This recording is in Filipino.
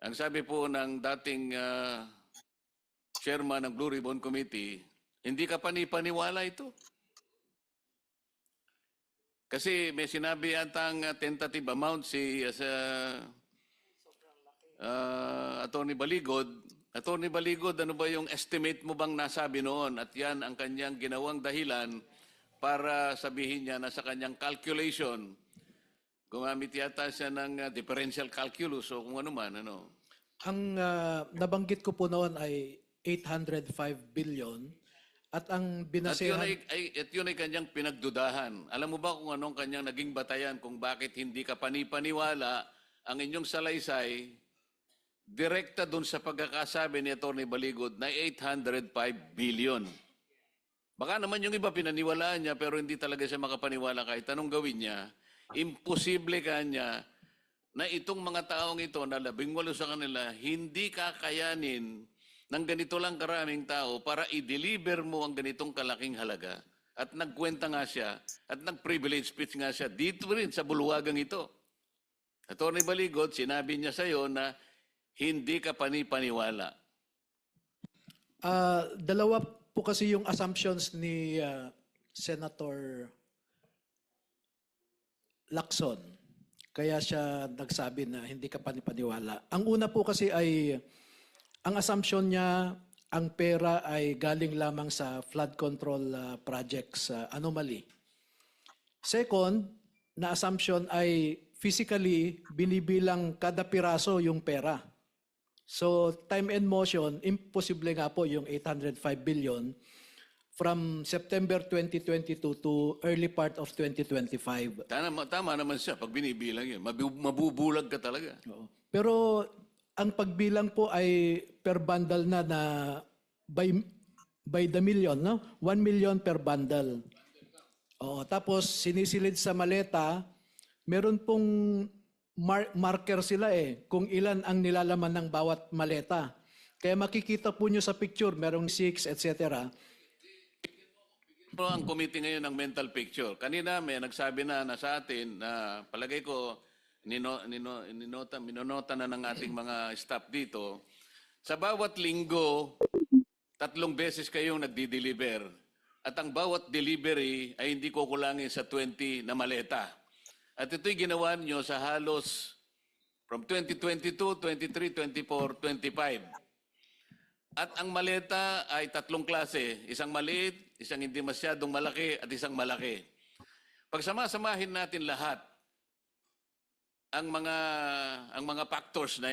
Ang sabi po ng dating chairman ng Blue Ribbon Committee, hindi ka panipaniwala ito. Kasi may sinabi atang tentative amount si Attorney Baligod. Attorney Baligod, ano ba yung estimate mo bang nasabi noon? At yan ang kanyang ginawang dahilan para sabihin niya na sa kanyang calculation, gumamit yata siya ng differential calculus o kung ano man. Ano. Ang nabanggit ko po noon ay 805 billion at ang binasehan... At yun ay kanyang pinagdudahan. Alam mo ba kung anong kanyang naging batayan kung bakit hindi ka panipaniwala ang inyong salaysay direkta dun sa pagkakasabi ni Atty. Baligod na 805 billion. Baka naman yung iba pinaniwalaan niya pero hindi talaga siya makapaniwala kahit anong gawin niya. Imposible kanya na itong mga taong ito na 18 sa kanila, hindi kakayanin ng ganito lang karaming tao para i-deliver mo ang ganitong kalaking halaga. At nagkwenta nga siya at nag-privilege speech nga siya dito rin sa bulwagang ito. Atty. Baligod, sinabi niya sa iyo na hindi ka panipaniwala. Dalawa po kasi yung assumptions ni Senator Lacson. Kaya siya nagsabi na hindi ka panipaniwala. Ang una po kasi ay, ang assumption niya, ang pera ay galing lamang sa flood control projects anomaly. Second, na assumption ay physically binibilang kada piraso yung pera. So time and motion, imposible nga po yung 805 billion from September 2022 to early part of 2025. Tama naman siya pag binibilang yun. Mabubulag ka talaga. Oo. Pero ang pagbilang po ay per bundle na by the million, no? 1 million per bundle. Oo, tapos sinisilid sa maleta, meron pong marker sila kung ilan ang nilalaman ng bawat maleta. Kaya makikita po nyo sa picture, merong 6, etc. Pero ang committee ngayon ng mental picture. Kanina may nagsabi na sa atin na palagay ko minonota na ng ating mga staff dito. Sa bawat linggo, 3 beses kayong nagdi-deliver. At ang bawat delivery ay hindi kukulangin sa 20 na maleta. At ito'y ginawa nyo sa halos from 2022, 23, 24, 25. At ang maleta ay 3 klase. Isang maliit, isang hindi masyadong malaki, at isang malaki. Pagsama-samahin natin lahat ang mga factors na